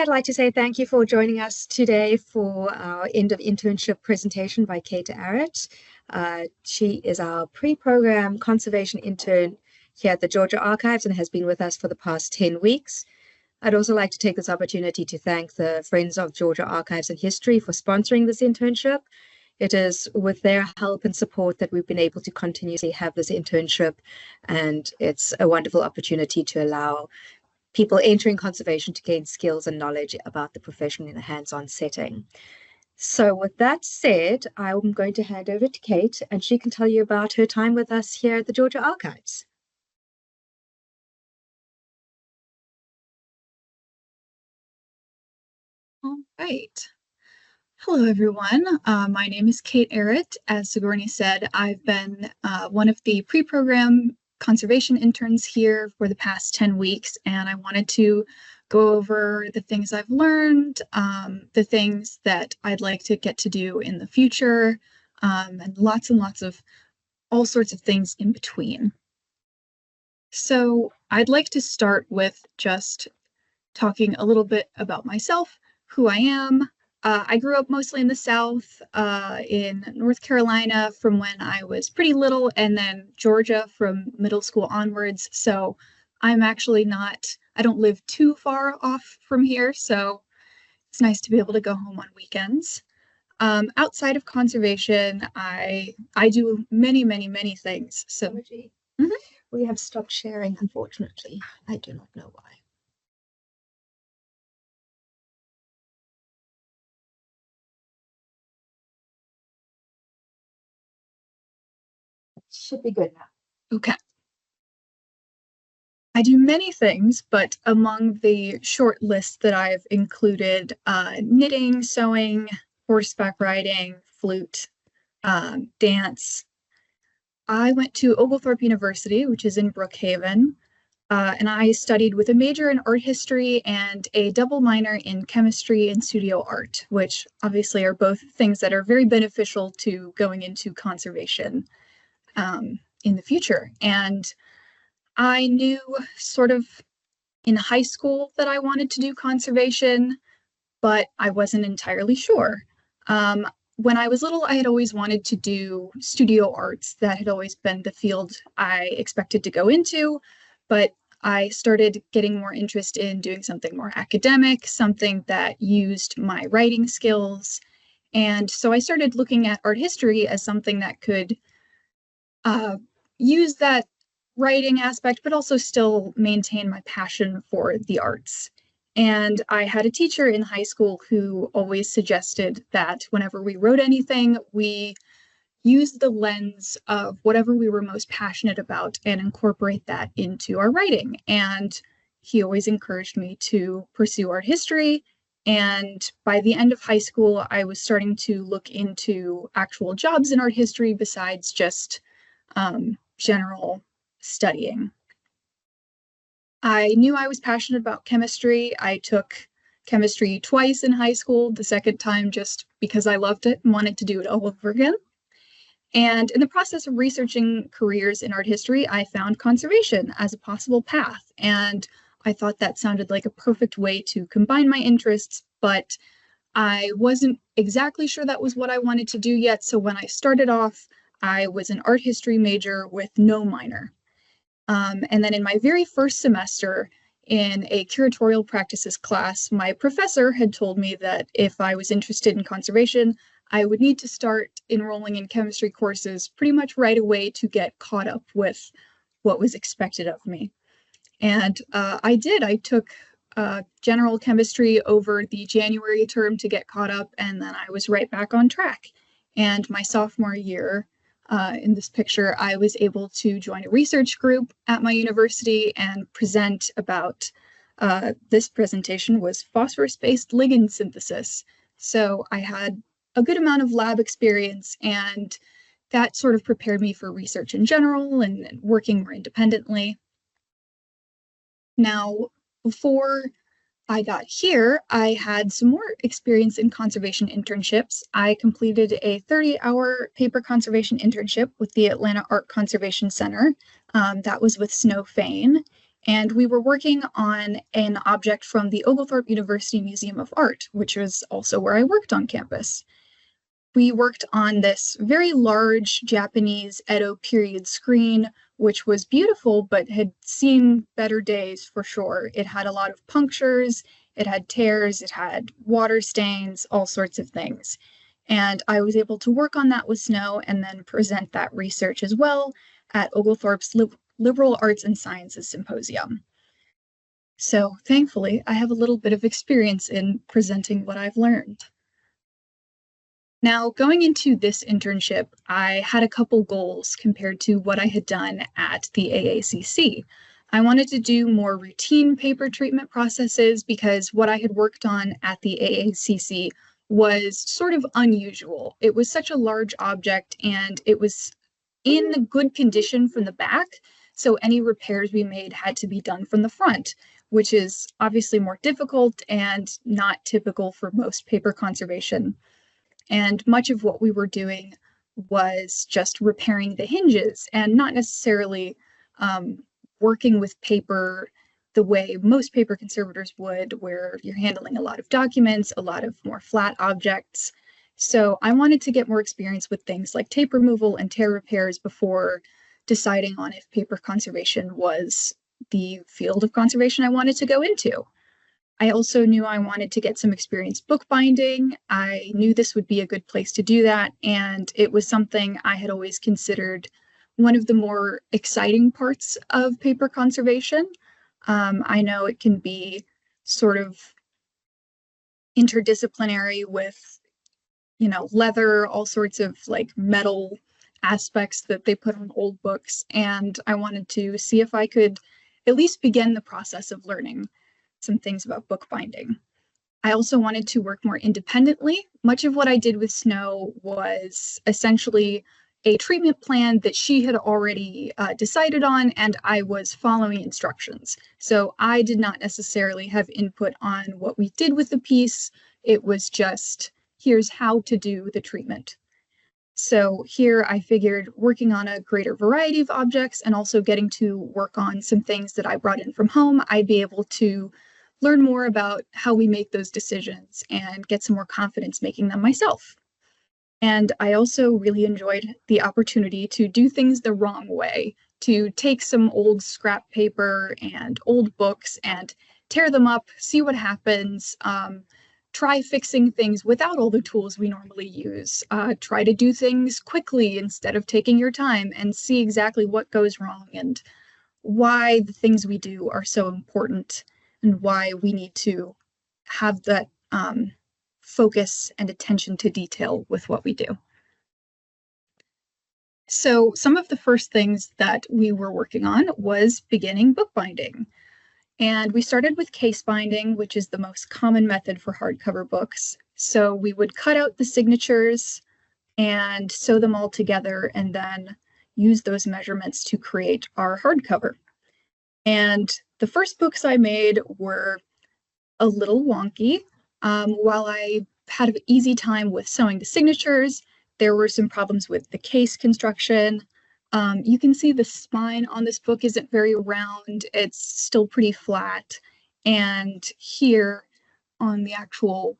I'd like to say thank you for joining us today for our end of internship presentation by Kate Arett. She is our pre-program conservation intern here at the Georgia Archives and has been with us for the past 10 weeks. I'd also like to take this opportunity to thank the Friends of Georgia Archives and History for sponsoring this internship. It is with their help and support that we've been able to continuously have this internship, and it's a wonderful opportunity to allow people entering conservation to gain skills and knowledge about the profession in a hands-on setting. So with that said, I'm going to hand over to Kate, and she can tell you about her time with us here at the Georgia Archives. All right. Hello, everyone. My name is Kate Arett. As Sigourney said, I've been one of the pre-program conservation interns here for the past 10 weeks, and I wanted to go over the things I've learned, the things that I'd like to get to do in the future, and lots of all sorts of things in between. So I'd like to start with just talking a little bit about myself, who I am. I grew up mostly in the South, in North Carolina from when I was pretty little, and then Georgia from middle school onwards. So I'm actually I don't live too far off from here, so it's nice to be able to go home on weekends. Outside of conservation, I do many things. So We have stopped sharing, unfortunately. I do not know why. Should be good now. Okay. I do many things, but among the short list that I've included, knitting, sewing, horseback riding, flute, dance. I went to Oglethorpe University, which is in Brookhaven, and I studied with a major in art history and a double minor in chemistry and studio art, which obviously are both things that are very beneficial to going into conservation in the future. And I knew sort of in high school that I wanted to do conservation, but I wasn't entirely sure. When I was little, I had always wanted to do studio arts. That had always been the field I expected to go into, but I started getting more interest in doing something more academic, something that used my writing skills. And so I started looking at art history as something that could use that writing aspect, but also still maintain my passion for the arts. And I had a teacher in high school who always suggested that whenever we wrote anything, we use the lens of whatever we were most passionate about and incorporate that into our writing. And he always encouraged me to pursue art history. And by the end of high school, I was starting to look into actual jobs in art history besides just general studying. I knew I was passionate about chemistry. I took chemistry twice in high school, the second time just because I loved it and wanted to do it all over again. And in the process of researching careers in art history, I found conservation as a possible path. And I thought that sounded like a perfect way to combine my interests, but I wasn't exactly sure that was what I wanted to do yet. So when I started off, I was an art history major with no minor. And then in my very first semester in a curatorial practices class, my professor had told me that if I was interested in conservation, I would need to start enrolling in chemistry courses pretty much right away to get caught up with what was expected of me. And I did. I took general chemistry over the January term to get caught up, and then I was right back on track. And my sophomore year, in this picture, I was able to join a research group at my university and present about, this presentation was phosphorus-based ligand synthesis. So I had a good amount of lab experience, and that sort of prepared me for research in general and working more independently. Now, before I got here, I had some more experience in conservation internships. I completed a 30-hour paper conservation internship with the Atlanta Art Conservation Center. That was with Snow Fane. And we were working on an object from the Oglethorpe University Museum of Art, which was also where I worked on campus. We worked on this very large Japanese Edo period screen, which was beautiful, but had seen better days for sure. It had a lot of punctures, it had tears, it had water stains, all sorts of things. And I was able to work on that with Snow and then present that research as well at Oglethorpe's Liberal Arts and Sciences Symposium. So thankfully, I have a little bit of experience in presenting what I've learned. Now, going into this internship, I had a couple goals compared to what I had done at the AACC. I wanted to do more routine paper treatment processes because what I had worked on at the AACC was sort of unusual. It was such a large object and it was in good condition from the back, so any repairs we made had to be done from the front, which is obviously more difficult and not typical for most paper conservation. And much of what we were doing was just repairing the hinges and not necessarily working with paper the way most paper conservators would, where you're handling a lot of documents, a lot of more flat objects. So I wanted to get more experience with things like tape removal and tear repairs before deciding on if paper conservation was the field of conservation I wanted to go into. I also knew I wanted to get some experience bookbinding. I knew this would be a good place to do that, and it was something I had always considered one of the more exciting parts of paper conservation. I know it can be sort of interdisciplinary with, leather, all sorts of like metal aspects that they put on old books, and I wanted to see if I could at least begin the process of learning some things about bookbinding. I also wanted to work more independently. Much of what I did with Snow was essentially a treatment plan that she had already decided on, and I was following instructions. So I did not necessarily have input on what we did with the piece. It was just, here's how to do the treatment. So here I figured working on a greater variety of objects and also getting to work on some things that I brought in from home, I'd be able to learn more about how we make those decisions and get some more confidence making them myself. And I also really enjoyed the opportunity to do things the wrong way, to take some old scrap paper and old books and tear them up, see what happens, try fixing things without all the tools we normally use, try to do things quickly instead of taking your time and see exactly what goes wrong and why the things we do are so important and why we need to have that focus and attention to detail with what we do. So some of the first things that we were working on was beginning bookbinding. And we started with case binding, which is the most common method for hardcover books. So we would cut out the signatures and sew them all together and then use those measurements to create our hardcover. And the first books I made were a little wonky. While I had an easy time with sewing the signatures, there were some problems with the case construction. You can see the spine on this book isn't very round. It's still pretty flat. And here on the actual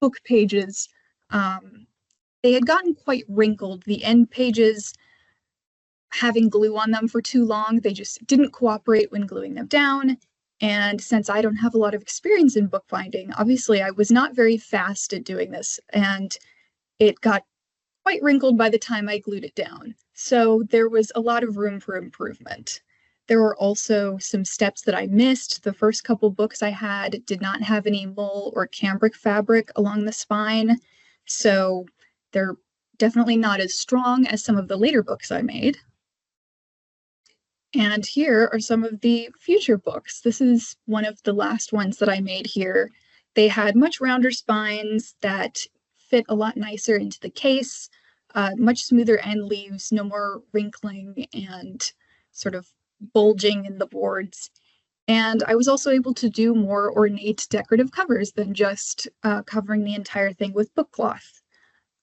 book pages, they had gotten quite wrinkled. The end pages, having glue on them for too long, they just didn't cooperate when gluing them down. And since I don't have a lot of experience in bookbinding, obviously I was not very fast at doing this, and it got quite wrinkled by the time I glued it down. So there was a lot of room for improvement. There were also some steps that I missed. The first couple books I had did not have any mull or cambric fabric along the spine, so they're definitely not as strong as some of the later books I made. And here are some of the future books. This is one of the last ones that I made here. They had much rounder spines that fit a lot nicer into the case, much smoother end leaves, no more wrinkling and sort of bulging in the boards. And I was also able to do more ornate decorative covers than just covering the entire thing with book cloth.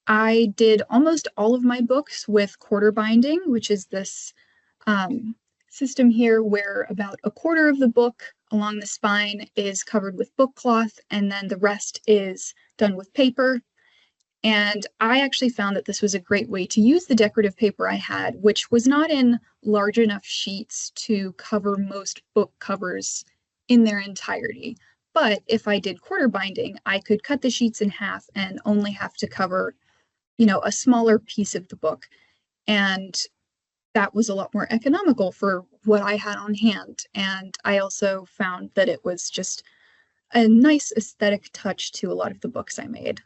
I did almost all of my books with quarter binding, which is this system here where about a quarter of the book along the spine is covered with book cloth, and then the rest is done with paper. And I actually found that this was a great way to use the decorative paper I had, which was not in large enough sheets to cover most book covers in their entirety. But if I did quarter binding, I could cut the sheets in half and only have to cover, a smaller piece of the book. And that was a lot more economical for what I had on hand. And I also found that it was just a nice aesthetic touch to a lot of the books I made.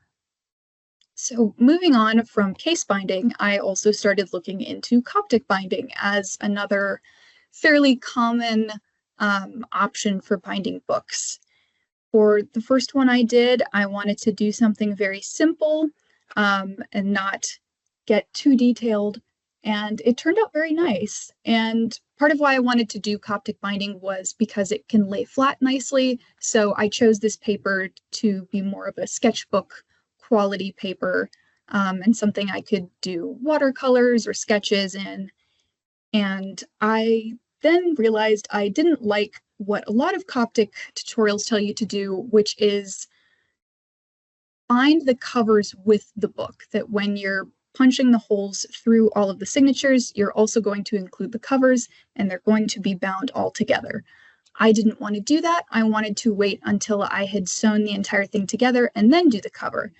So moving on from case binding, I also started looking into Coptic binding as another fairly common option for binding books. For the first one I did, I wanted to do something very simple and not get too detailed, and it turned out very nice. And part of why I wanted to do Coptic binding was because it can lay flat nicely, so I chose this paper to be more of a sketchbook quality paper and something I could do watercolors or sketches in. And I then realized I didn't like what a lot of Coptic tutorials tell you to do, which is bind the covers with the book, that when you're punching the holes through all of the signatures, you're also going to include the covers, and they're going to be bound all together. I didn't want to do that. I wanted to wait until I had sewn the entire thing together and then do the cover.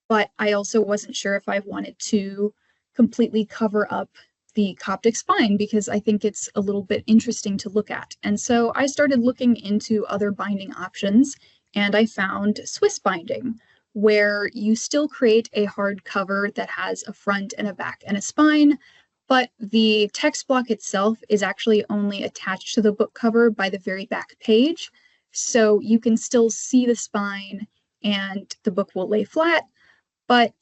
But I also wasn't sure if I wanted to completely cover up the Coptic spine, because I think it's a little bit interesting to look at. And so I started looking into other binding options, and I found Swiss binding, where you still create a hard cover that has a front and a back and a spine, but the text block itself is actually only attached to the book cover by the very back page. So you can still see the spine and the book will lay flat, but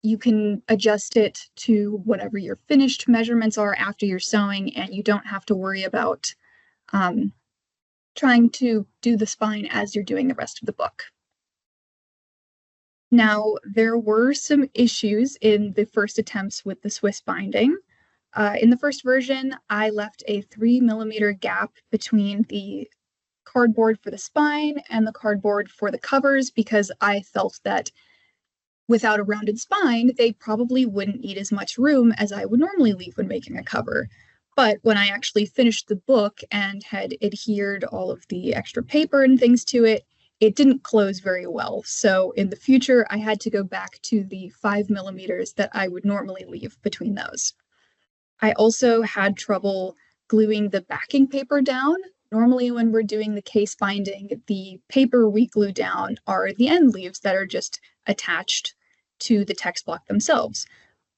you can adjust it to whatever your finished measurements are after you're sewing, and you don't have to worry about trying to do the spine as you're doing the rest of the book. Now, there were some issues in the first attempts with the Swiss binding. In the first version, I left a 3mm gap between the cardboard for the spine and the cardboard for the covers, because I felt that without a rounded spine, they probably wouldn't need as much room as I would normally leave when making a cover. But when I actually finished the book and had adhered all of the extra paper and things to it, it didn't close very well. So in the future, I had to go back to the 5mm that I would normally leave between those. I also had trouble gluing the backing paper down. Normally, when we're doing the case binding, the paper we glue down are the end leaves that are just attached to the text block themselves.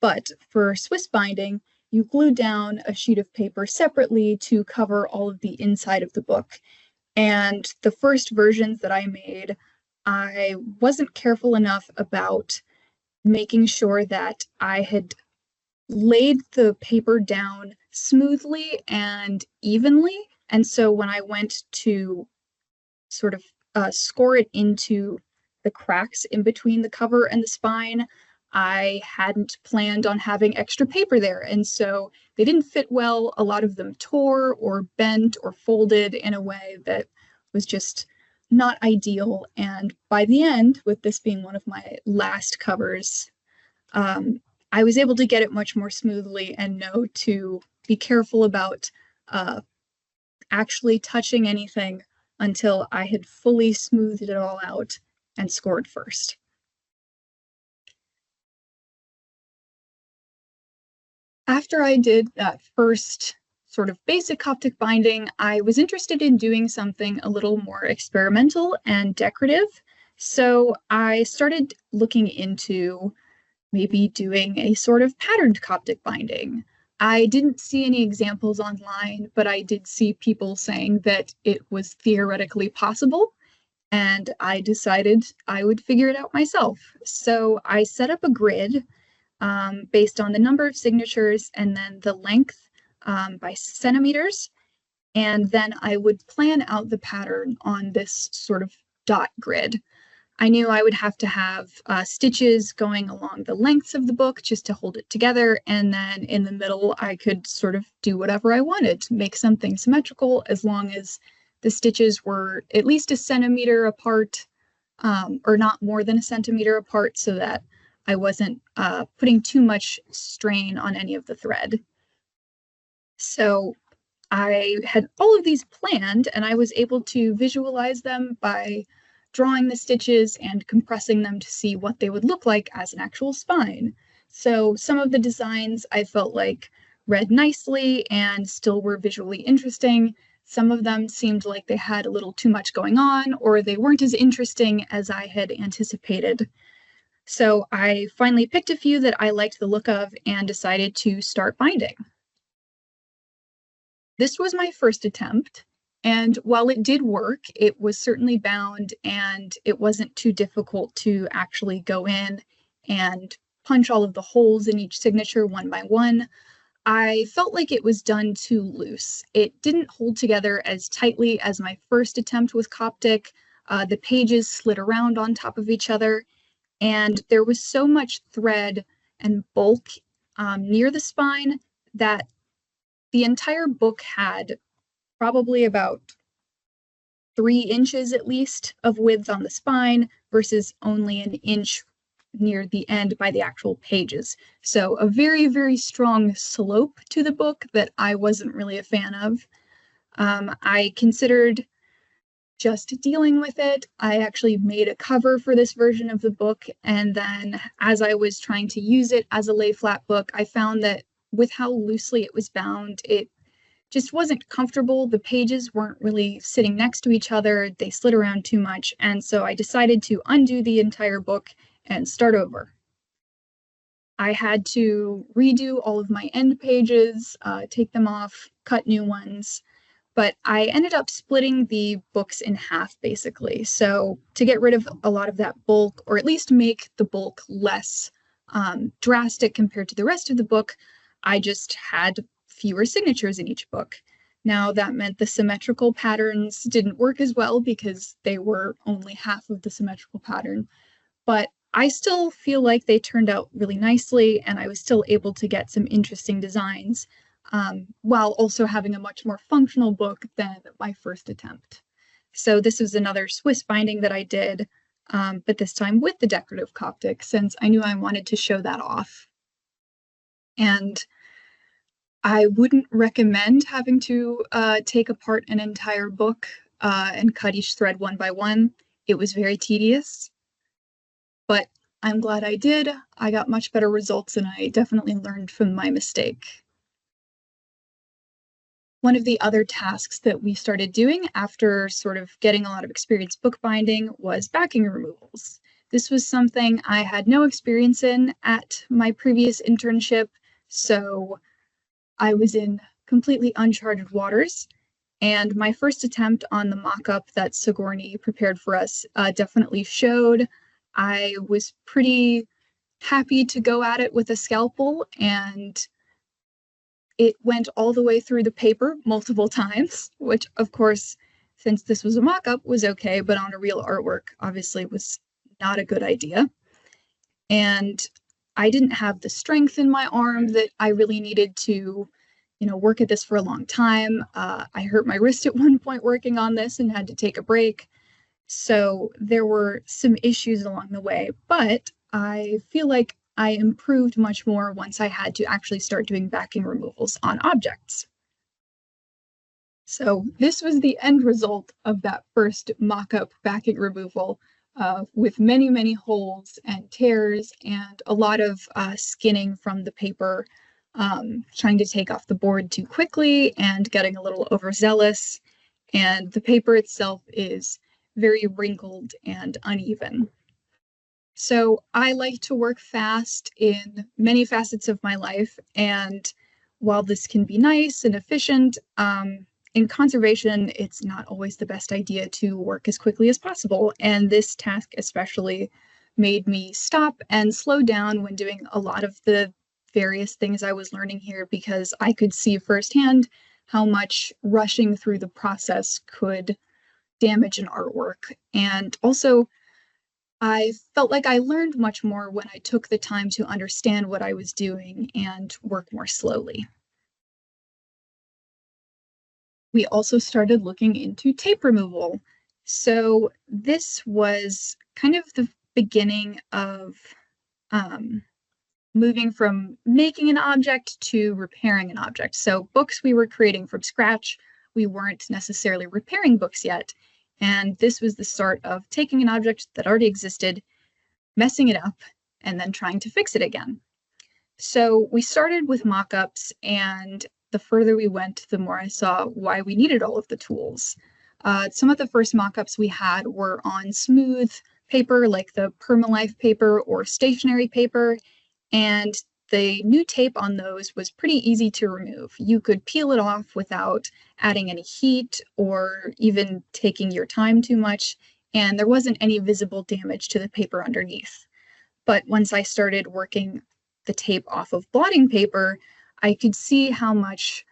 But for Swiss binding, you glue down a sheet of paper separately to cover all of the inside of the book. And the first versions that I made, I wasn't careful enough about making sure that I had laid the paper down smoothly and evenly. And so when I went to sort of score it into the cracks in between the cover and the spine, I hadn't planned on having extra paper there. And so they didn't fit well. A lot of them tore or bent or folded in a way that was just not ideal. And by the end, with this being one of my last covers, I was able to get it much more smoothly and know to be careful about actually touching anything until I had fully smoothed it all out and scored first. After I did that first sort of basic Coptic binding, I was interested in doing something a little more experimental and decorative. So I started looking into maybe doing a sort of patterned Coptic binding. I didn't see any examples online, but I did see people saying that it was theoretically possible, and I decided I would figure it out myself. So I set up a grid based on the number of signatures and then the length by centimeters. And then I would plan out the pattern on this sort of dot grid. I knew I would have to have stitches going along the lengths of the book just to hold it together. And then in the middle, I could sort of do whatever I wanted, make something symmetrical as long as the stitches were at least a centimeter apart, or not more than a centimeter apart, so that I wasn't putting too much strain on any of the thread. So I had all of these planned, and I was able to visualize them by drawing the stitches and compressing them to see what they would look like as an actual spine. So some of the designs I felt like read nicely and still were visually interesting. Some of them seemed like they had a little too much going on, or they weren't as interesting as I had anticipated. So I finally picked a few that I liked the look of and decided to start binding. This was my first attempt, and while it did work, it was certainly bound and it wasn't too difficult to actually go in and punch all of the holes in each signature one by one. I felt like it was done too loose. It didn't hold together as tightly as my first attempt with Coptic. The pages slid around on top of each other, and there was so much thread and bulk near the spine that the entire book had probably about 3 inches at least of width on the spine versus only an inch near the end by the actual pages. So a very, very strong slope to the book that I wasn't really a fan of. I considered just dealing with it. I actually made a cover for this version of the book, and then as I was trying to use it as a lay flat book, I found that with how loosely it was bound, it just wasn't comfortable. The pages weren't really sitting next to each other. They slid around too much. And so I decided to undo the entire book and start over. I had to redo all of my end pages, take them off, cut new ones. But I ended up splitting the books in half, basically. So to get rid of a lot of that bulk, or at least make the bulk less drastic compared to the rest of the book, I just had fewer signatures in each book. Now that meant the symmetrical patterns didn't work as well because they were only half of the symmetrical pattern, but I still feel like they turned out really nicely and I was still able to get some interesting designs, while also having a much more functional book than my first attempt. So this was another Swiss binding that I did, but this time with the decorative Coptic, since I knew I wanted to show that off. And I wouldn't recommend having to take apart an entire book and cut each thread one by one. It was very tedious, but I'm glad I did. I got much better results and I definitely learned from my mistake. One of the other tasks that we started doing after sort of getting a lot of experience bookbinding was backing removals. This was something I had no experience in at my previous internship, so I was in completely uncharted waters, and my first attempt on the mock-up that Sigourney prepared for us definitely showed. I was pretty happy to go at it with a scalpel, and it went all the way through the paper multiple times, which of course, since this was a mock-up, was okay, but on a real artwork, obviously was not a good idea. And I didn't have the strength in my arm that I really needed to, work at this for a long time. I hurt my wrist at one point working on this and had to take a break. So there were some issues along the way, but I feel like I improved much more once I had to actually start doing backing removals on objects. So this was the end result of that first mock-up backing removal, with many, many holes and tears and a lot of skinning from the paper, trying to take off the board too quickly and getting a little overzealous. And the paper itself is very wrinkled and uneven. So I like to work fast in many facets of my life, and while this can be nice and efficient, in conservation, it's not always the best idea to work as quickly as possible, and this task especially made me stop and slow down when doing a lot of the various things I was learning here, because I could see firsthand how much rushing through the process could damage an artwork. And also, I felt like I learned much more when I took the time to understand what I was doing and work more slowly. We also started looking into tape removal. So this was kind of the beginning of um, moving from making an object to repairing an object. So books we were creating from scratch, we weren't necessarily repairing books yet. And this was the start of taking an object that already existed, messing it up, and then trying to fix it again. So we started with mockups, and the further we went, the more I saw why we needed all of the tools. Some of the first mockups we had were on smooth paper, like the Permalife paper or stationery paper, and the new tape on those was pretty easy to remove. You could peel it off without adding any heat or even taking your time too much, and there wasn't any visible damage to the paper underneath. But once I started working the tape off of blotting paper, I could see how much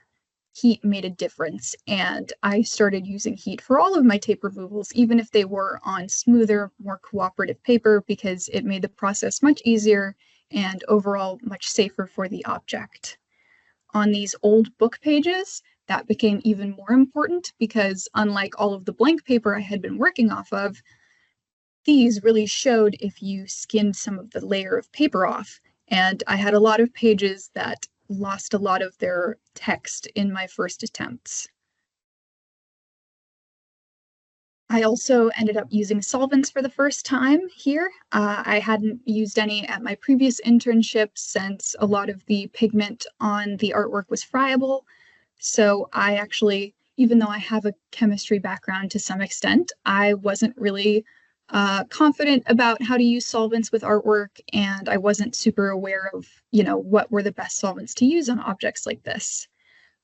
heat made a difference. And I started using heat for all of my tape removals, even if they were on smoother, more cooperative paper, because it made the process much easier and overall much safer for the object. On these old book pages, that became even more important because unlike all of the blank paper I had been working off of, these really showed if you skinned some of the layer of paper off. And I had a lot of pages that lost a lot of their text in my first attempts. I also ended up using solvents for the first time here. I hadn't used any at my previous internship since a lot of the pigment on the artwork was friable. So I actually, even though I have a chemistry background to some extent, I wasn't really confident about how to use solvents with artwork, and I wasn't super aware of, what were the best solvents to use on objects like this.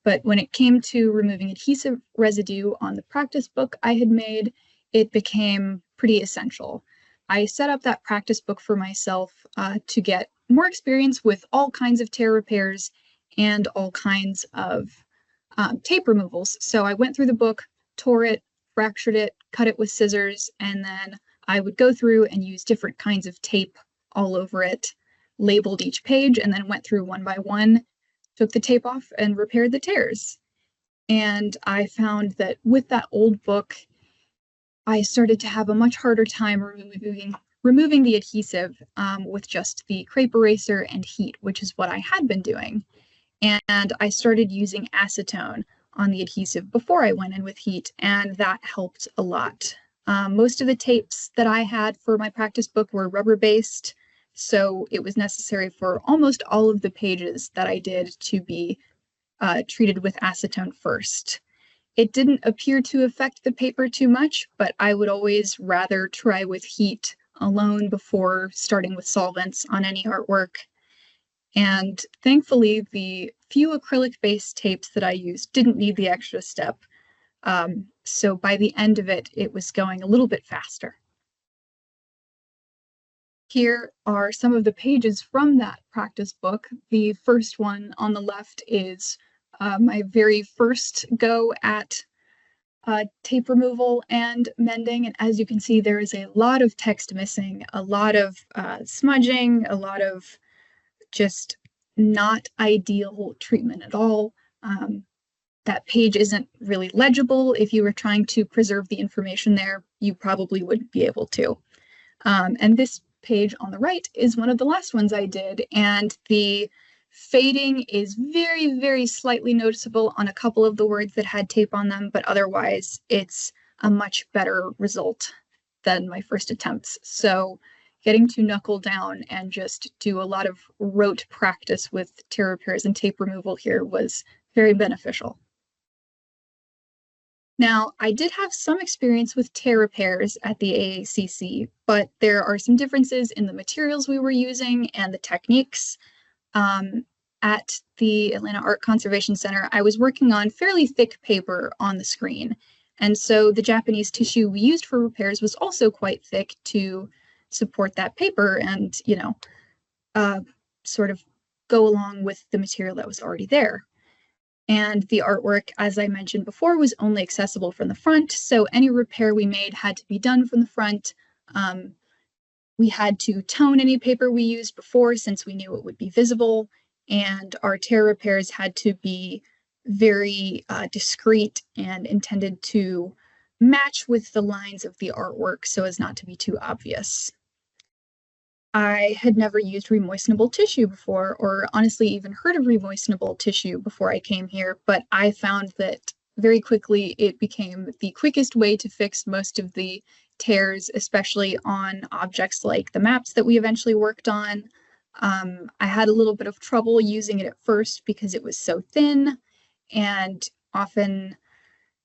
But when it came to removing adhesive residue on the practice book I had made, it became pretty essential. I set up that practice book for myself to get more experience with all kinds of tear repairs and all kinds of tape removals. So I went through the book, tore it, fractured it, cut it with scissors, and then I would go through and use different kinds of tape all over it, labeled each page, and then went through one by one, took the tape off, and repaired the tears. And I found that with that old book, I started to have a much harder time removing the adhesive with just the crepe eraser and heat, which is what I had been doing. And I started using acetone on the adhesive before I went in with heat, and that helped a lot. Most of the tapes that I had for my practice book were rubber-based, so it was necessary for almost all of the pages that I did to be treated with acetone first. It didn't appear to affect the paper too much, but I would always rather try with heat alone before starting with solvents on any artwork. And thankfully, the few acrylic-based tapes that I used didn't need the extra step. So by the end of it, it was going a little bit faster. Here are some of the pages from that practice book. The first one on the left is my very first go at tape removal and mending. And as you can see, there is a lot of text missing, a lot of smudging, a lot of just not ideal treatment at all. That page isn't really legible. If you were trying to preserve the information there, you probably wouldn't be able to. And this page on the right is one of the last ones I did, and the fading is very, very slightly noticeable on a couple of the words that had tape on them, but otherwise it's a much better result than my first attempts. So getting to knuckle down and just do a lot of rote practice with tear repairs and tape removal here was very beneficial. Now, I did have some experience with tear repairs at the AACC, but there are some differences in the materials we were using and the techniques. At the Atlanta Art Conservation Center, I was working on fairly thick paper on the screen. And so the Japanese tissue we used for repairs was also quite thick to support that paper and, sort of go along with the material that was already there. And the artwork, as I mentioned before, was only accessible from the front. So any repair we made had to be done from the front. We had to tone any paper we used before since we knew it would be visible, and our tear repairs had to be very discreet and intended to match with the lines of the artwork so as not to be too obvious. I had never used remoistenable tissue before, or honestly even heard of remoistenable tissue before I came here, but I found that very quickly it became the quickest way to fix most of the tears, especially on objects like the maps that we eventually worked on. I had a little bit of trouble using it at first because it was so thin and often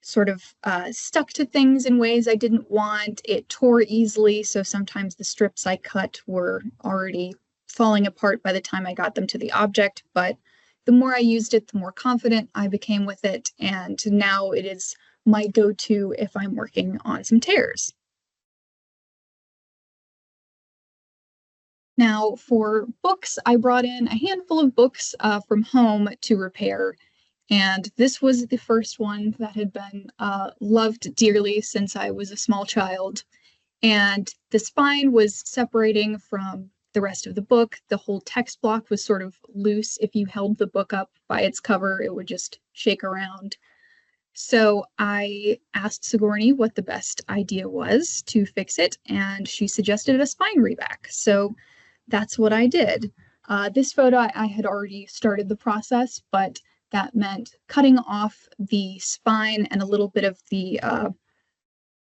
sort of stuck to things in ways I didn't want. It tore easily, so sometimes the strips I cut were already falling apart by the time I got them to the object, but the more I used it, the more confident I became with it, and now it is my go-to if I'm working on some tears. Now, for books, I brought in a handful of books from home to repair, and this was the first one that had been loved dearly since I was a small child. And the spine was separating from the rest of the book. The whole text block was sort of loose. If you held the book up by its cover, it would just shake around. So I asked Sigourney what the best idea was to fix it, and she suggested a spine reback. So that's what I did. This photo, I had already started the process, but that meant cutting off the spine and a little bit of the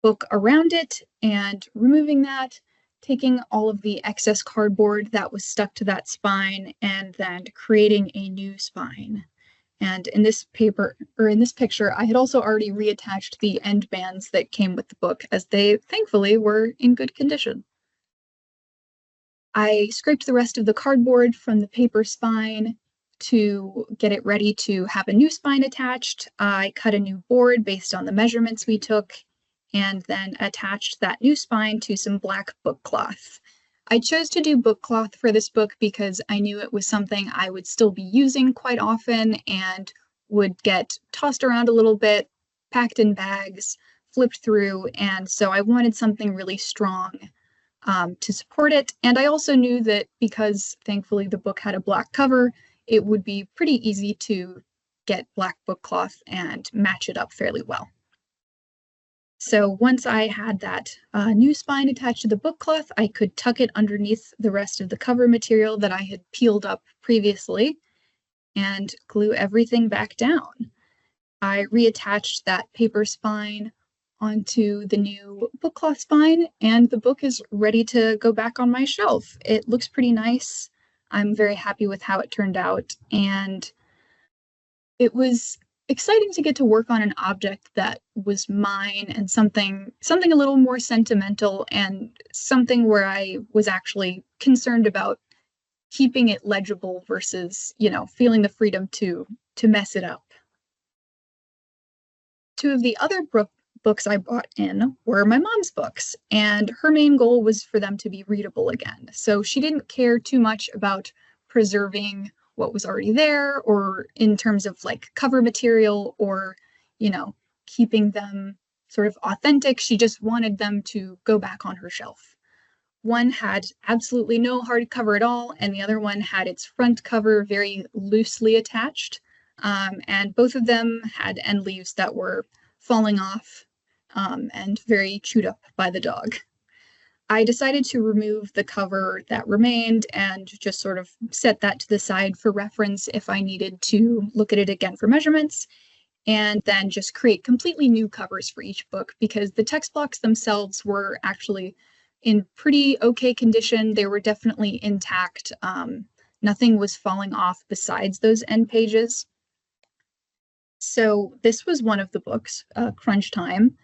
book around it and removing that, taking all of the excess cardboard that was stuck to that spine, and then creating a new spine. And in this paper, or in this picture, I had also already reattached the end bands that came with the book, as they thankfully were in good condition. I scraped the rest of the cardboard from the paper spine to get it ready to have a new spine attached. I cut a new board based on the measurements we took, and then attached that new spine to some black book cloth. I chose to do book cloth for this book because I knew it was something I would still be using quite often and would get tossed around a little bit, packed in bags, flipped through, and so I wanted something really strong to support it. And I also knew that because thankfully the book had a black cover, it would be pretty easy to get black book cloth and match it up fairly well. So once I had that new spine attached to the book cloth, I could tuck it underneath the rest of the cover material that I had peeled up previously and glue everything back down. I reattached that paper spine onto the new book cloth spine, and the book is ready to go back on my shelf. It looks pretty nice. I'm very happy with how it turned out, and it was exciting to get to work on an object that was mine and something a little more sentimental, and something where I was actually concerned about keeping it legible versus, feeling the freedom to mess it up. Two of the other books I brought in were my mom's books, and her main goal was for them to be readable again. So she didn't care too much about preserving what was already there, or in terms of like cover material, or, keeping them sort of authentic. She just wanted them to go back on her shelf. One had absolutely no hardcover at all, and the other one had its front cover very loosely attached. And both of them had end leaves that were falling off and very chewed up by the dog. I decided to remove the cover that remained and just sort of set that to the side for reference if I needed to look at it again for measurements, and then just create completely new covers for each book, because the text blocks themselves were actually in pretty okay condition. They were definitely intact. Nothing was falling off besides those end pages. So this was one of the books, Crunch Time.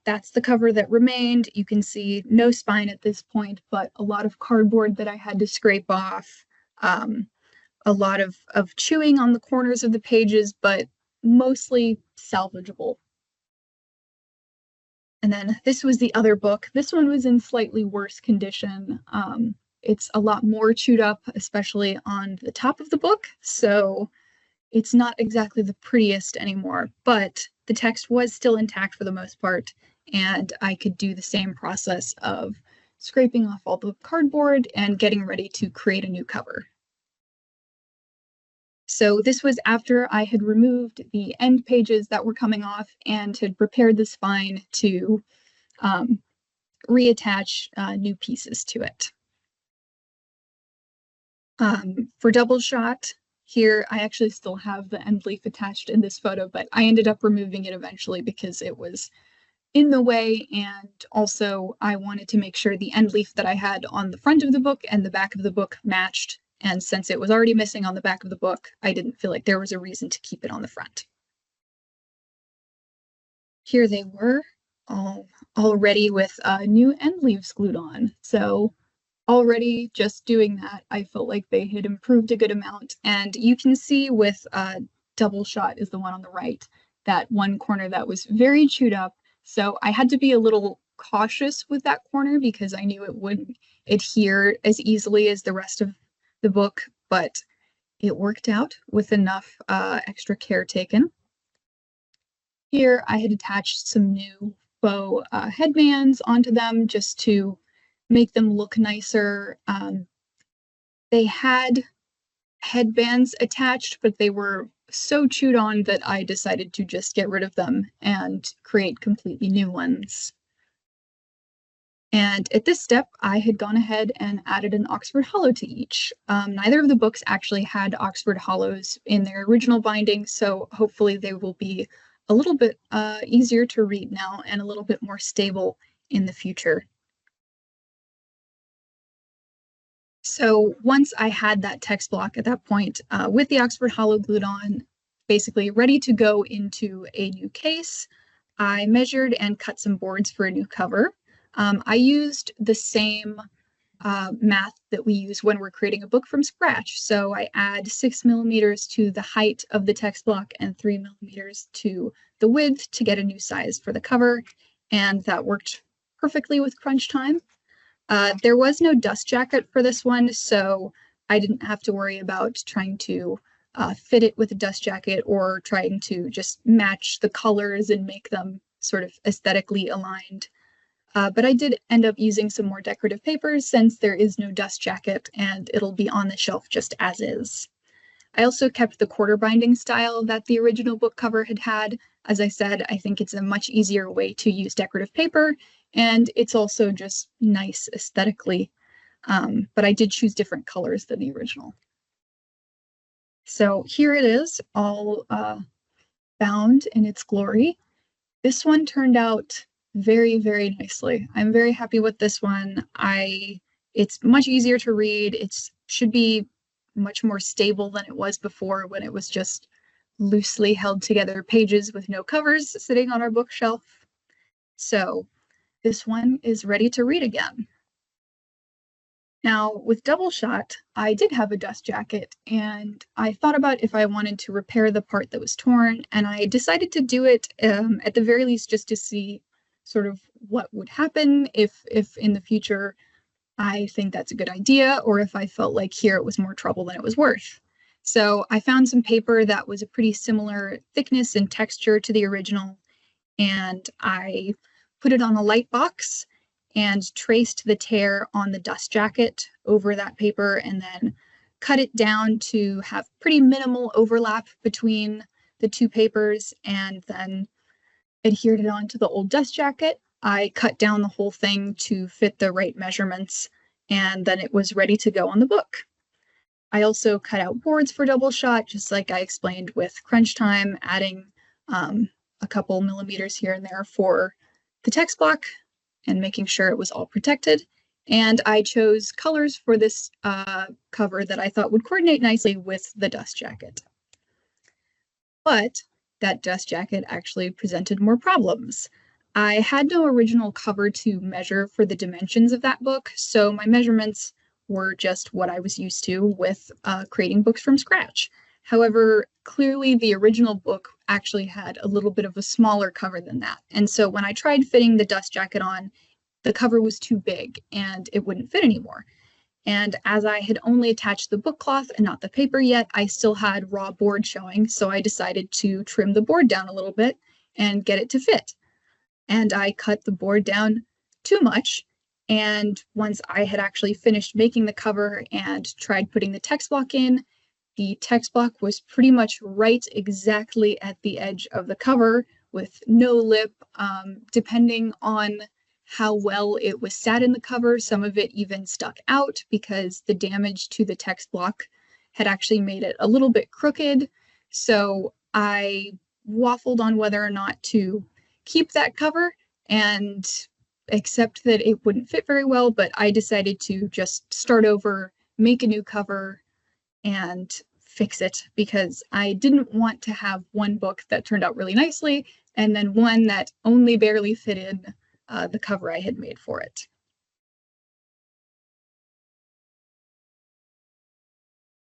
That's the cover that remained. You can see no spine at this point, but a lot of cardboard that I had to scrape off, a lot of chewing on the corners of the pages, but mostly salvageable. And then this was the other book. This one was in slightly worse condition. It's a lot more chewed up, especially on the top of the book, so it's not exactly the prettiest anymore, but the text was still intact for the most part, and I could do the same process of scraping off all the cardboard and getting ready to create a new cover. So this was after I had removed the end pages that were coming off and had prepared the spine to reattach new pieces to it. For double shot, here I actually still have the end leaf attached in this photo, but I ended up removing it eventually because it was in the way, and also I wanted to make sure the end leaf that I had on the front of the book and the back of the book matched, and since it was already missing on the back of the book, I didn't feel like there was a reason to keep it on the front. Here they were, all ready with new end leaves glued on. So already just doing that, I felt like they had improved a good amount. And you can see with double shot is the one on the right, that one corner that was very chewed up. So I had to be a little cautious with that corner because I knew it wouldn't adhere as easily as the rest of the book, but it worked out with enough extra care taken. Here I had attached some new faux headbands onto them just to make them look nicer. They had headbands attached, but they were so chewed on that I decided to just get rid of them and create completely new ones. And at this step, I had gone ahead and added an Oxford Hollow to each. Neither of the books actually had Oxford Hollows in their original binding, so hopefully they will be a little bit easier to read now and a little bit more stable in the future. So once I had that text block at that point with the Oxford Hollow glued on, basically ready to go into a new case, I measured and cut some boards for a new cover. I used the same math that we use when we're creating a book from scratch. So I add 6 millimeters to the height of the text block and 3 millimeters to the width to get a new size for the cover. And that worked perfectly with crunch time. There was no dust jacket for this one, so I didn't have to worry about trying to fit it with a dust jacket or trying to just match the colors and make them sort of aesthetically aligned. But I did end up using some more decorative papers since there is no dust jacket and it'll be on the shelf just as is. I also kept the quarter binding style that the original book cover had. As I said, I think it's a much easier way to use decorative paper, and it's also just nice aesthetically. But I did choose different colors than the original. So here it is, all bound in its glory. This one turned out very, very nicely. I'm very happy with this one. It's much easier to read. It should be much more stable than it was before when it was just loosely held together pages with no covers sitting on our bookshelf. So this one is ready to read again. Now with double shot, I did have a dust jacket and I thought about if I wanted to repair the part that was torn, and I decided to do it at the very least just to see sort of what would happen if in the future I think that's a good idea, or if I felt like here it was more trouble than it was worth. So I found some paper that was a pretty similar thickness and texture to the original, and I put it on a light box and traced the tear on the dust jacket over that paper, and then cut it down to have pretty minimal overlap between the two papers, and then adhered it onto the old dust jacket. I cut down the whole thing to fit the right measurements, and then it was ready to go on the book. I also cut out boards for double shot, just like I explained with crunch time, adding a couple millimeters here and there for the text block and making sure it was all protected. And I chose colors for this cover that I thought would coordinate nicely with the dust jacket. But that dust jacket actually presented more problems. I had no original cover to measure for the dimensions of that book, so my measurements were just what I was used to with creating books from scratch. However, clearly the original book actually had a little bit of a smaller cover than that. And so when I tried fitting the dust jacket on, the cover was too big and it wouldn't fit anymore. And as I had only attached the book cloth and not the paper yet, I still had raw board showing, so I decided to trim the board down a little bit and get it to fit. And I cut the board down too much And once I had actually finished making the cover and tried putting the text block in, the text block was pretty much right exactly at the edge of the cover with no lip. Depending on how well it was sat in the cover, some of it even stuck out because the damage to the text block had actually made it a little bit crooked. So I waffled on whether or not to keep that cover and accept that it wouldn't fit very well, but I decided to just start over, make a new cover, and fix it because I didn't want to have one book that turned out really nicely and then one that only barely fit in the cover I had made for it.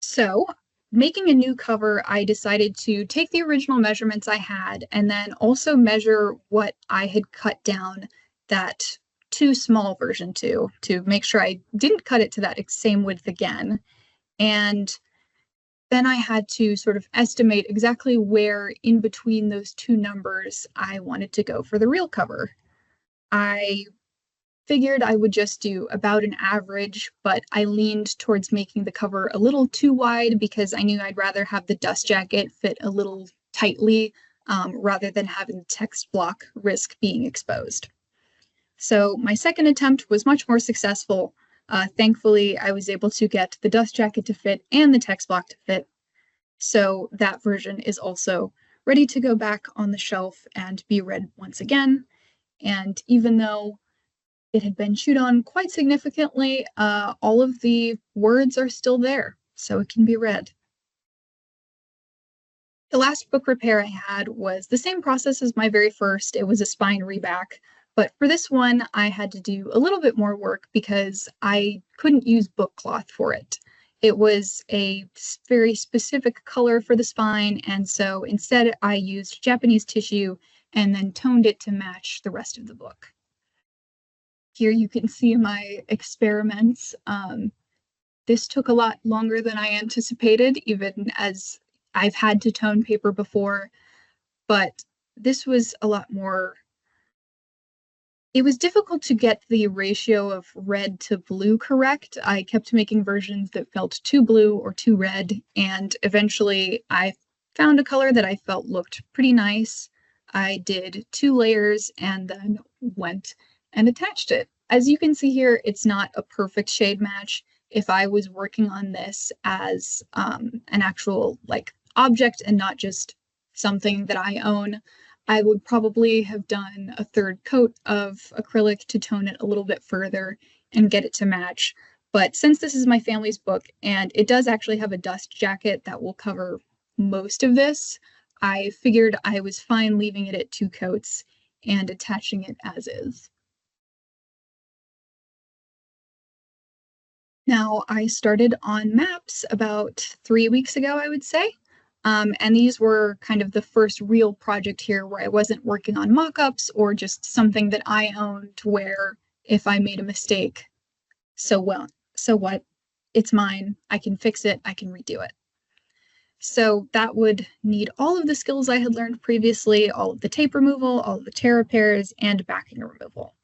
So, making a new cover, I decided to take the original measurements I had and then also measure what I had cut down that too small version to make sure I didn't cut it to that same width again. And then I had to sort of estimate exactly where in between those two numbers I wanted to go for the real cover. I figured I would just do about an average, but I leaned towards making the cover a little too wide because I knew I'd rather have the dust jacket fit a little tightly rather than having the text block risk being exposed. So my second attempt was much more successful. Thankfully, I was able to get the dust jacket to fit and the text block to fit. So that version is also ready to go back on the shelf and be read once again. And even though it had been chewed on quite significantly, all of the words are still there, so it can be read. The last book repair I had was the same process as my very first. It was a spine reback, but for this one, I had to do a little bit more work because I couldn't use book cloth for it. It was a very specific color for the spine, and so instead I used Japanese tissue and then toned it to match the rest of the book. Here you can see my experiments. This took a lot longer than I anticipated, even as I've had to tone paper before, but this was a lot more. It was difficult to get the ratio of red to blue correct. I kept making versions that felt too blue or too red, and eventually I found a color that I felt looked pretty nice. I did 2 layers and then went and attached it. As you can see here, it's not a perfect shade match. If I was working on this as an actual object and not just something that I own, I would probably have done a 3rd coat of acrylic to tone it a little bit further and get it to match. But since this is my family's book and it does actually have a dust jacket that will cover most of this, I figured I was fine leaving it at 2 coats and attaching it as is. Now, I started on maps about 3 weeks ago, I would say. And these were kind of the first real project here where I wasn't working on mockups or just something that I owned where if I made a mistake, so what? It's mine. I can fix it. I can redo it. So that would need all of the skills I had learned previously, all of the tape removal, all of the tear repairs, and backing removal.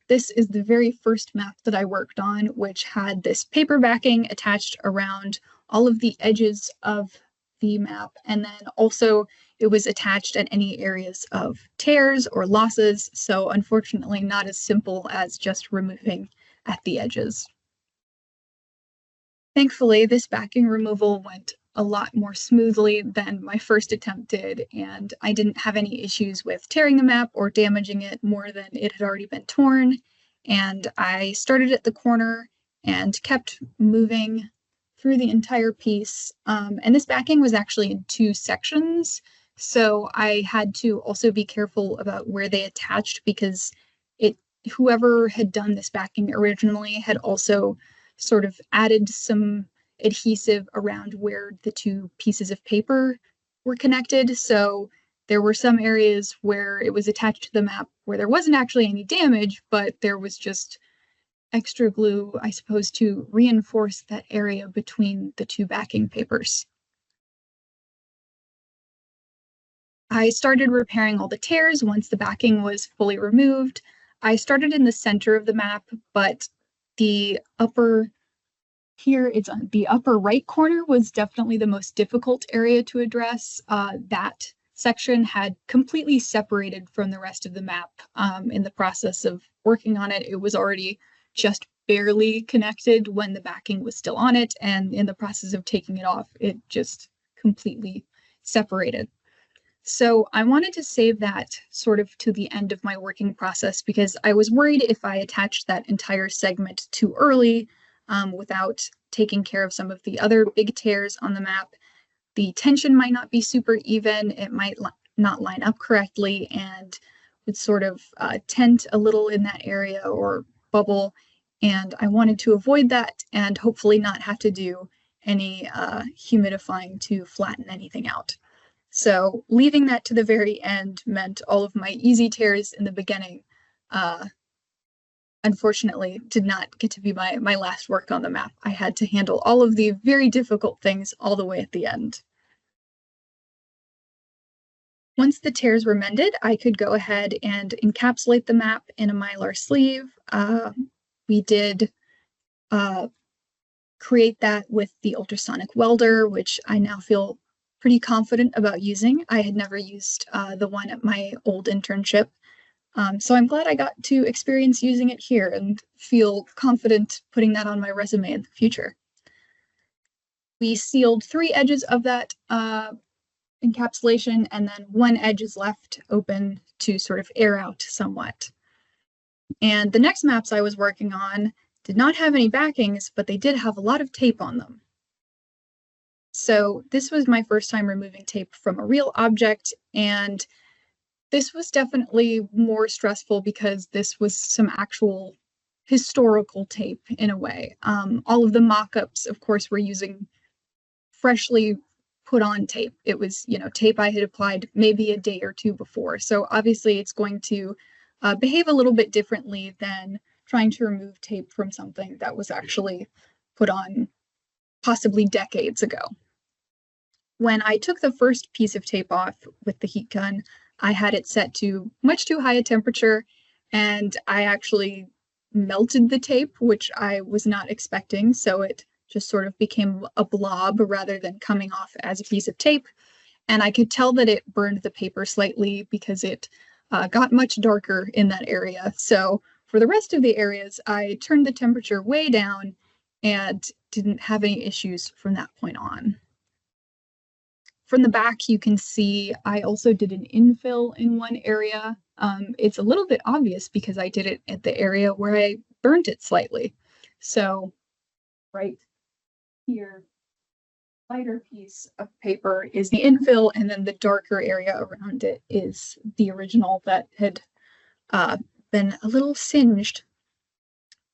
This is the very first map that I worked on, which had this paper backing attached around all of the edges of the map, and then also it was attached at any areas of tears or losses, so unfortunately not as simple as just removing at the edges. Thankfully, this backing removal went a lot more smoothly than my first attempt did, and I didn't have any issues with tearing the map or damaging it more than it had already been torn. And I started at the corner and kept moving through the entire piece. And this backing was actually in 2 sections, so I had to also be careful about where they attached because whoever had done this backing originally had also sort of added some adhesive around where the 2 pieces of paper were connected. So there were some areas where it was attached to the map where there wasn't actually any damage, but there was just extra glue, I suppose, to reinforce that area between the 2 backing papers. I started repairing all the tears once the backing was fully removed. I started in the center of the map, but the upper here, it's on the upper right corner was definitely the most difficult area to address. That section had completely separated from the rest of the map. In the process of working on it, it was already just barely connected when the backing was still on it, and in the process of taking it off, it just completely separated. So I wanted to save that sort of to the end of my working process because I was worried if I attached that entire segment too early, without taking care of some of the other big tears on the map, the tension might not be super even, it might not line up correctly, and would sort of tent a little in that area or bubble. And I wanted to avoid that and hopefully not have to do any humidifying to flatten anything out. So leaving that to the very end meant all of my easy tears in the beginning unfortunately did not get to be my last work on the map. I had to handle all of the very difficult things all the way at the end. Once the tears were mended, I could go ahead and encapsulate the map in a Mylar sleeve. We did create that with the ultrasonic welder, which I now feel pretty confident about using. I had never used the one at my old internship. So I'm glad I got to experience using it here and feel confident putting that on my resume in the future. We sealed 3 edges of that encapsulation, and then 1 edge is left open to sort of air out somewhat. And the next maps I was working on did not have any backings, but they did have a lot of tape on them. So this was my first time removing tape from a real object, and this was definitely more stressful because this was some actual historical tape in a way. All of the mock-ups, of course, were using freshly put on tape. It was, tape I had applied maybe a day or 2 before. So obviously it's going to behave a little bit differently than trying to remove tape from something that was actually put on possibly decades ago. When I took the first piece of tape off with the heat gun, I had it set to much too high a temperature, and I actually melted the tape, which I was not expecting, so it just sort of became a blob rather than coming off as a piece of tape. And I could tell that it burned the paper slightly because it got much darker in that area. So for the rest of the areas, I turned the temperature way down and didn't have any issues from that point on. From the back, you can see I also did an infill in one area. It's a little bit obvious because I did it at the area where I burnt it slightly. So right here, lighter piece of paper is the infill, and then the darker area around it is the original that had been a little singed.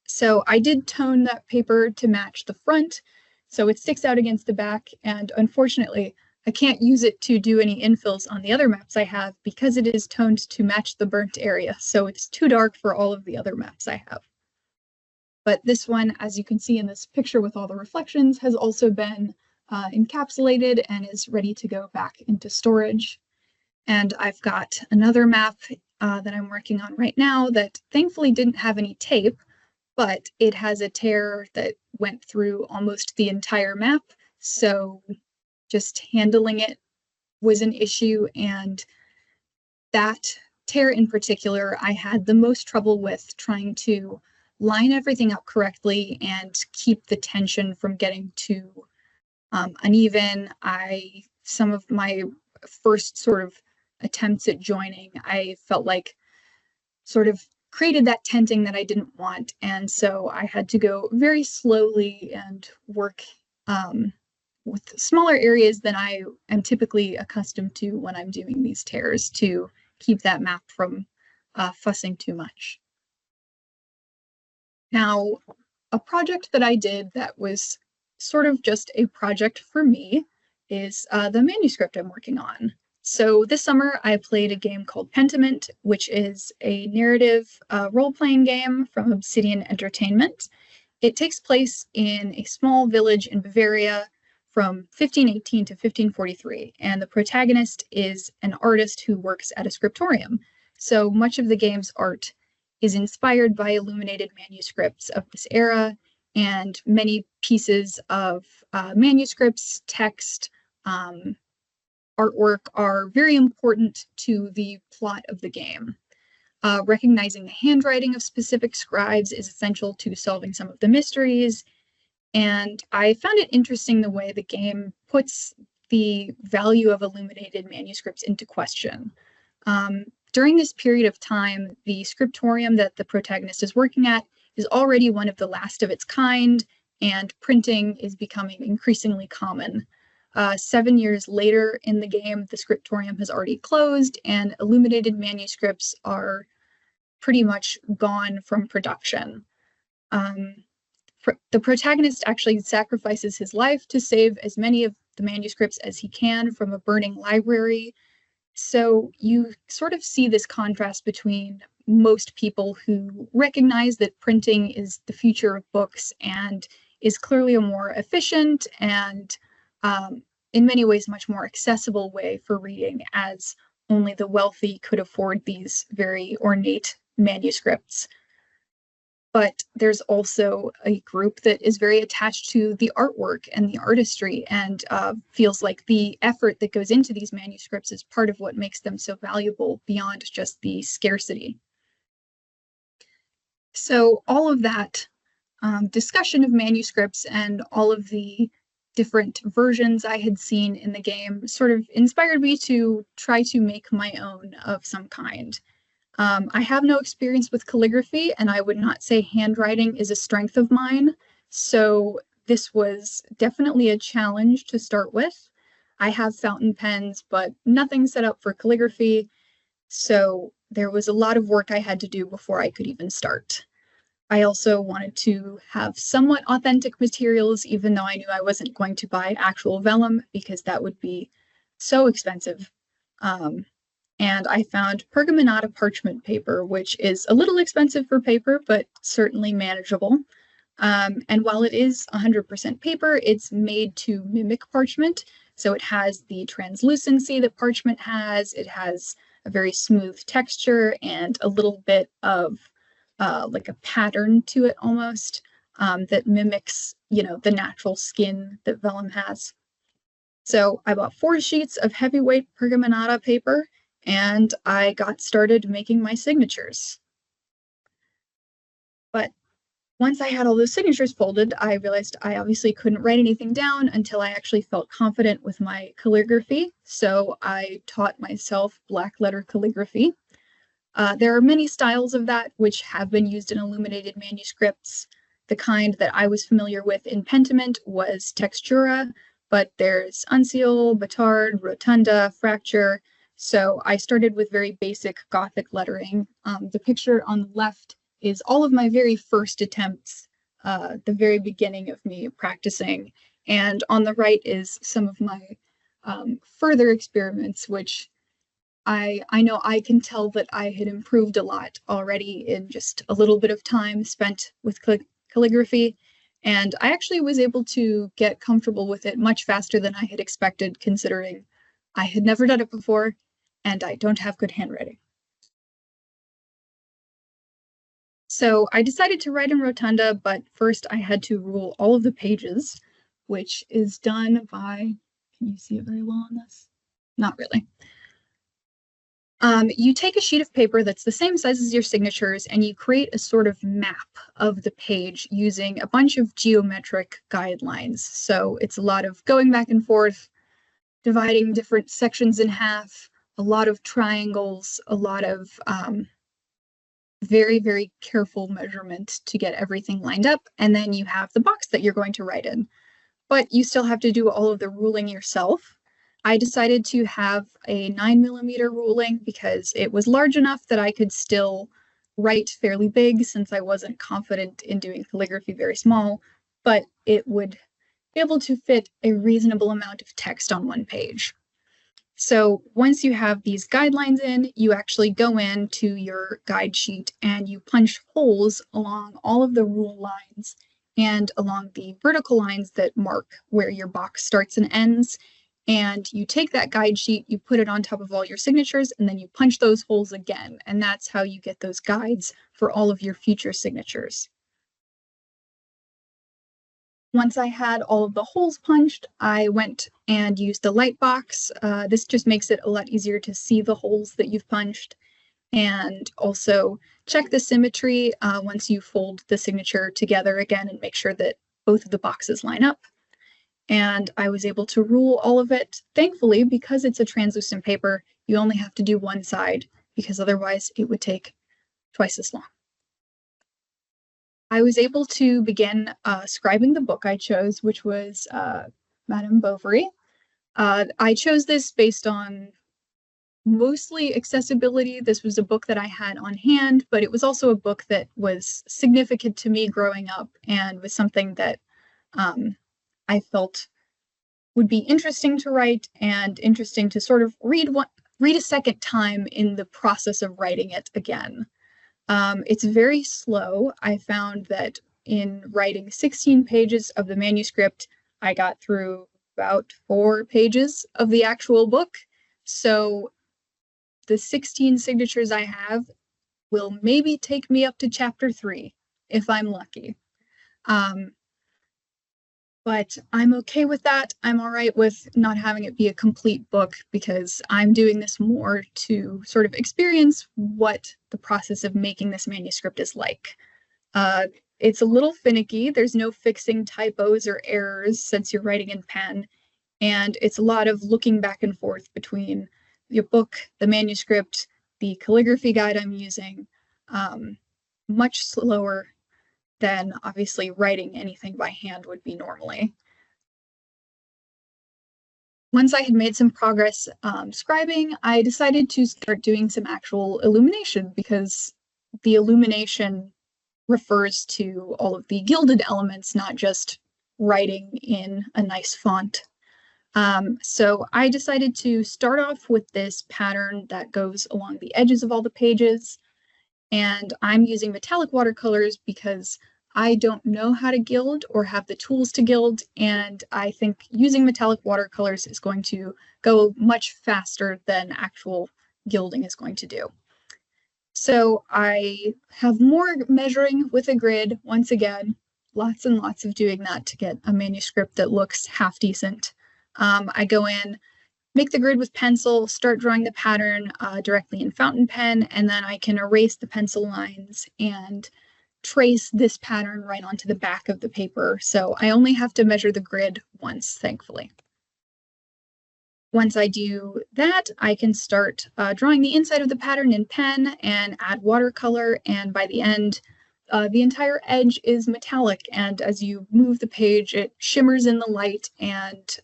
So I did tone that paper to match the front, so it sticks out against the back, and unfortunately, I can't use it to do any infills on the other maps I have because it is toned to match the burnt area, so it's too dark for all of the other maps I have. But this one, as you can see in this picture with all the reflections, has also been encapsulated and is ready to go back into storage. And I've got another map that I'm working on right now that thankfully didn't have any tape, but it has a tear that went through almost the entire map, so just handling it was an issue, and that tear in particular, I had the most trouble with trying to line everything up correctly and keep the tension from getting too uneven. Some of my first sort of attempts at joining, I felt like sort of created that tenting that I didn't want, and so I had to go very slowly and work with smaller areas than I am typically accustomed to when I'm doing these tears to keep that map from fussing too much. Now, a project that I did that was sort of just a project for me is the manuscript I'm working on. So this summer I played a game called Pentiment, which is a narrative role-playing game from Obsidian Entertainment. It takes place in a small village in Bavaria from 1518 to 1543, and the protagonist is an artist who works at a scriptorium. So much of the game's art is inspired by illuminated manuscripts of this era, and many pieces of manuscripts, text, artwork are very important to the plot of the game. Recognizing the handwriting of specific scribes is essential to solving some of the mysteries, and I found it interesting the way the game puts the value of illuminated manuscripts into question. During this period of time, the scriptorium that the protagonist is working at is already one of the last of its kind, and printing is becoming increasingly common. 7 years later in the game, the scriptorium has already closed, and illuminated manuscripts are pretty much gone from production. The protagonist actually sacrifices his life to save as many of the manuscripts as he can from a burning library. So you sort of see this contrast between most people who recognize that printing is the future of books and is clearly a more efficient and in many ways much more accessible way for reading, as only the wealthy could afford these very ornate manuscripts. But there's also a group that is very attached to the artwork and the artistry, and feels like the effort that goes into these manuscripts is part of what makes them so valuable beyond just the scarcity. So all of that discussion of manuscripts and all of the different versions I had seen in the game sort of inspired me to try to make my own of some kind. I have no experience with calligraphy, and I would not say handwriting is a strength of mine, so this was definitely a challenge to start with. I have fountain pens, but nothing set up for calligraphy, so there was a lot of work I had to do before I could even start. I also wanted to have somewhat authentic materials, even though I knew I wasn't going to buy actual vellum because that would be so expensive. And I found pergaminata parchment paper, which is a little expensive for paper, but certainly manageable. And while it is 100% paper, it's made to mimic parchment. So it has the translucency that parchment has. It has a very smooth texture and a little bit of like a pattern to it almost, that mimics, the natural skin that vellum has. So I bought 4 sheets of heavyweight pergaminata paper, and I got started making my signatures. But once I had all those signatures folded, I realized I obviously couldn't write anything down until I actually felt confident with my calligraphy. So I taught myself black letter calligraphy. There are many styles of that which have been used in illuminated manuscripts. The kind that I was familiar with in Pentiment was textura, but there's uncial, batard, rotunda, fracture. So I started with very basic Gothic lettering. The picture on the left is all of my very first attempts, the very beginning of me practicing. And on the right is some of my further experiments, which I know I can tell that I had improved a lot already in just a little bit of time spent with calligraphy. And I actually was able to get comfortable with it much faster than I had expected, considering I had never done it before and I don't have good handwriting. So I decided to write in rotunda, but first I had to rule all of the pages, which is done by, can you see it very well on this? Not really. You take a sheet of paper that's the same size as your signatures, and you create a sort of map of the page using a bunch of geometric guidelines. So it's a lot of going back and forth, dividing different sections in half, a lot of triangles, a lot of very, very careful measurement to get everything lined up. And then you have the box that you're going to write in. But you still have to do all of the ruling yourself. I decided to have a 9mm ruling because it was large enough that I could still write fairly big, since I wasn't confident in doing calligraphy very small, but it would be able to fit a reasonable amount of text on one page. So once you have these guidelines in, you actually go into your guide sheet and you punch holes along all of the rule lines and along the vertical lines that mark where your box starts and ends. And you take that guide sheet, you put it on top of all your signatures, and then you punch those holes again. And that's how you get those guides for all of your future signatures. Once I had all of the holes punched, I went and used the light box. This just makes it a lot easier to see the holes that you've punched, and also check the symmetry once you fold the signature together again and make sure that both of the boxes line up. And I was able to rule all of it. Thankfully, because it's a translucent paper, you only have to do one side, because otherwise it would take twice as long. I was able to begin scribing the book I chose, which was Madame Bovary. I chose this based on mostly accessibility. This was a book that I had on hand, but it was also a book that was significant to me growing up and was something that I felt would be interesting to write and interesting to sort of read a second time in the process of writing it again. It's very slow. I found that in writing 16 pages of the manuscript, I got through about 4 pages of the actual book. So the 16 signatures I have will maybe take me up to chapter 3 if I'm lucky. But I'm okay with that. I'm all right with not having it be a complete book, because I'm doing this more to sort of experience what the process of making this manuscript is like. It's a little finicky. There's no fixing typos or errors since you're writing in pen. And it's a lot of looking back and forth between your book, the manuscript, the calligraphy guide I'm using. Much slower than obviously writing anything by hand would be normally. Once I had made some progress scribing, I decided to start doing some actual illumination, because the illumination refers to all of the gilded elements, not just writing in a nice font. So I decided to start off with this pattern that goes along the edges of all the pages. And I'm using metallic watercolors because I don't know how to gild or have the tools to gild, and I think using metallic watercolors is going to go much faster than actual gilding is going to do. So I have more measuring with a grid once again, lots and lots of doing that to get a manuscript that looks half decent. I go in, make the grid with pencil, start drawing the pattern directly in fountain pen, and then I can erase the pencil lines and trace this pattern right onto the back of the paper. So I only have to measure the grid once, thankfully. Once I do that, I can start drawing the inside of the pattern in pen and add watercolor, and by the end, the entire edge is metallic, and as you move the page, it shimmers in the light, and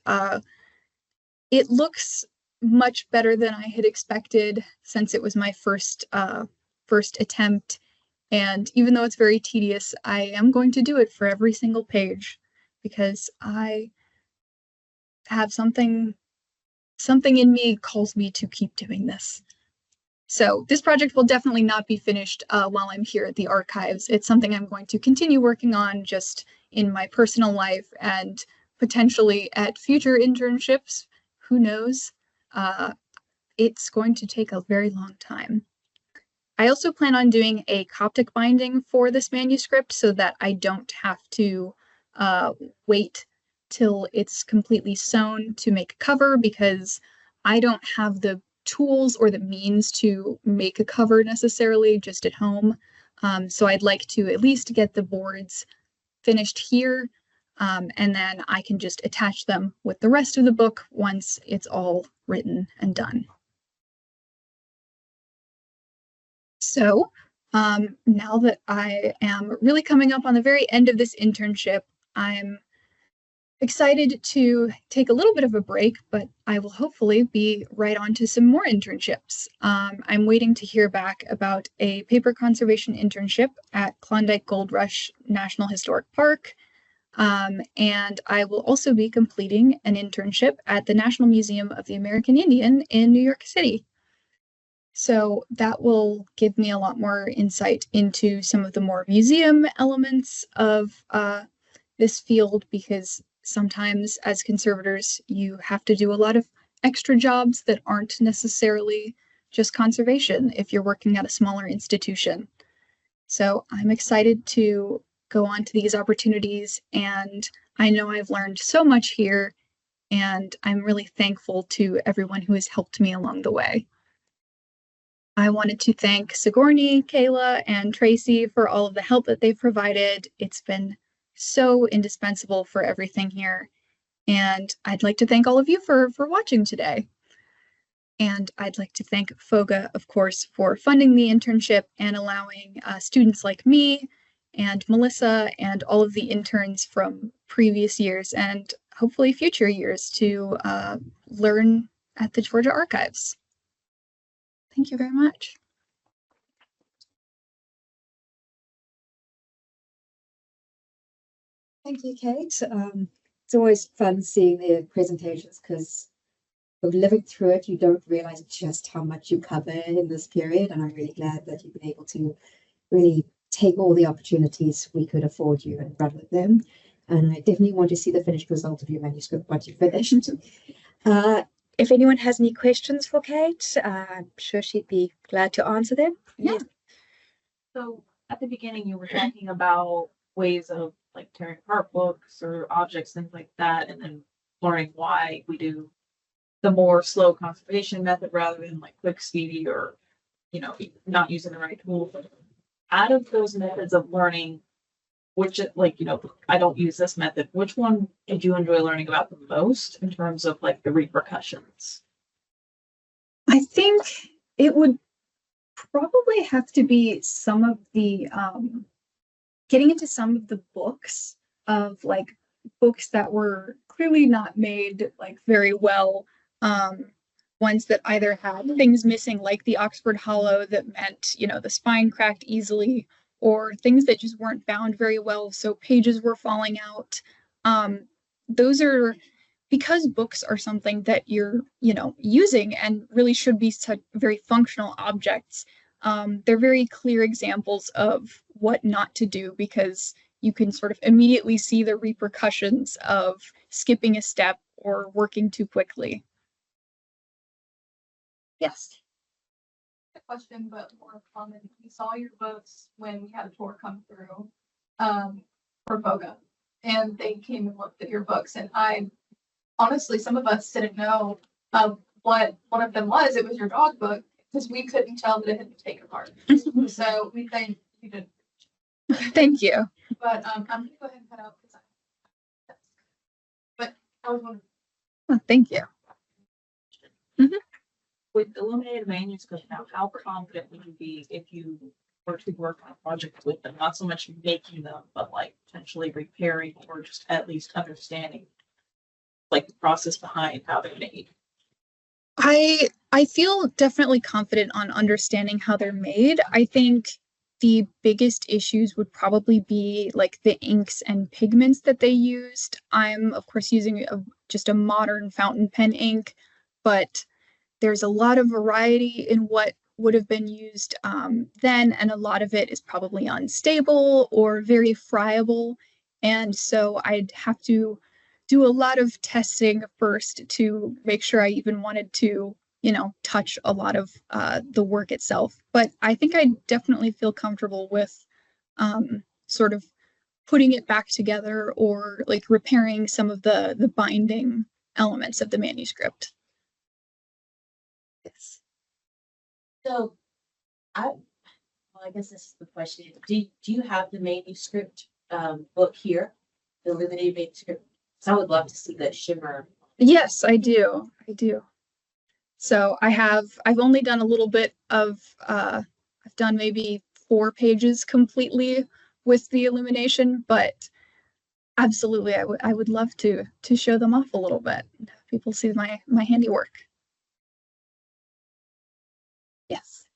it looks much better than I had expected, since it was my first attempt. And even though it's very tedious, I am going to do it for every single page, because I have something in me calls me to keep doing this. So this project will definitely not be finished while I'm here at the archives. It's something I'm going to continue working on just in my personal life and potentially at future internships. Who knows? It's going to take a very long time. I also plan on doing a Coptic binding for this manuscript so that I don't have to wait till it's completely sewn to make a cover, because I don't have the tools or the means to make a cover necessarily just at home. So I'd like to at least get the boards finished here, and then I can just attach them with the rest of the book once it's all written and done. So now that I am really coming up on the very end of this internship, I'm excited to take a little bit of a break, but I will hopefully be right on to some more internships. I'm waiting to hear back about a paper conservation internship at Klondike Gold Rush National Historic Park. And I will also be completing an internship at the National Museum of the American Indian in New York City. So that will give me a lot more insight into some of the more museum elements of this field, because sometimes as conservators, you have to do a lot of extra jobs that aren't necessarily just conservation if you're working at a smaller institution. So I'm excited to go on to these opportunities, and I know I've learned so much here, and I'm really thankful to everyone who has helped me along the way. I wanted to thank Sigourney, Kayla, and Tracy for all of the help that they've provided. It's been so indispensable for everything here. And I'd like to thank all of you for watching today. And I'd like to thank FOGAH, of course, for funding the internship and allowing students like me and Melissa and all of the interns from previous years and hopefully future years to learn at the Georgia Archives. Thank you very much. Thank you, Kate. It's always fun seeing the presentations because of living through it, you don't realize just how much you cover in this period. And I'm really glad that you've been able to really take all the opportunities we could afford you and run with them. And I definitely want to see the finished result of your manuscript once you've finished. If anyone has any questions for Kate, I'm sure she'd be glad to answer them. Yeah. So at the beginning, you were talking about ways of like tearing apart books or objects, things like that, and then learning why we do the more slow conservation method rather than like quick, speedy, or not using the right tools. Out of those methods of learning, which I don't use this method. Which one did you enjoy learning about the most in terms of like the repercussions? I think it would probably have to be some of the getting into some of the books of like books that were clearly not made like very well, ones that either had things missing like the Oxford Hollow that meant the spine cracked easily, or things that just weren't bound very well, so pages were falling out. Those are, because books are something that you're using and really should be such very functional objects. They're very clear examples of what not to do, because you can sort of immediately see the repercussions of skipping a step or working too quickly. Yes. A question, but more common. We saw your books when we had a tour come through for FOGAH, and they came and looked at your books, and I honestly, some of us didn't know what one of them was. It was your dog book, because we couldn't tell that it had been taken apart. So we think you did. Thank you. But I'm gonna go ahead and cut out because but I was wondering. Oh, thank you. With illuminated manuscripts now, how confident would you be if you were to work on a project with them? Not so much making them, but like potentially repairing or just at least understanding like the process behind how they're made. I feel definitely confident on understanding how they're made. I think the biggest issues would probably be like the inks and pigments that they used. I'm of course using just a modern fountain pen ink, but there's a lot of variety in what would have been used then, and a lot of it is probably unstable or very friable. And so I'd have to do a lot of testing first to make sure I even wanted to, touch a lot of the work itself. But I think I definitely feel comfortable with sort of putting it back together or like repairing some of the binding elements of the manuscript. Yes. So, I guess this is the question. Do you have the manuscript book here, the limited manuscript? So I would love to see that shimmer. Yes, I do. So I've only done a little bit of, I've done maybe 4 pages completely with the illumination, but absolutely, I would love to show them off a little bit. People see my handiwork. Yes.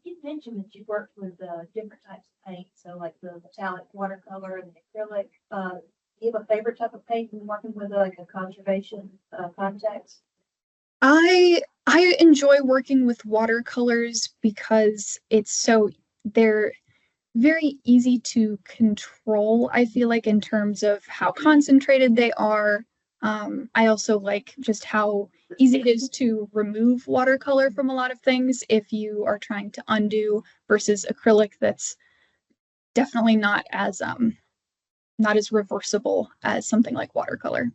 You mentioned that you worked with different types of paint, so like the metallic watercolor and the acrylic. Do you have a favorite type of paint when working with like a conservation context? I enjoy working with watercolors because it's so they're very easy to control, I feel like, in terms of how concentrated they are. I also like just how easy it is to remove watercolor from a lot of things if you are trying to undo, versus acrylic that's definitely not as reversible as something like watercolor.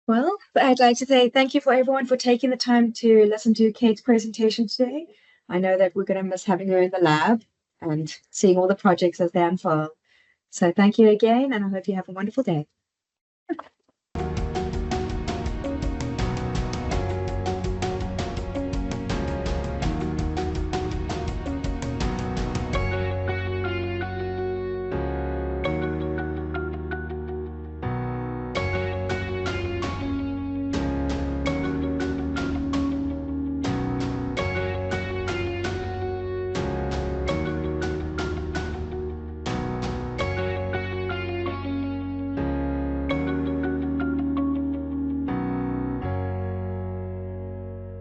Well, I'd like to say thank you for everyone for taking the time to listen to Kate's presentation today. I know that we're going to miss having her in the lab and seeing all the projects as they unfold. So thank you again, and I hope you have a wonderful day.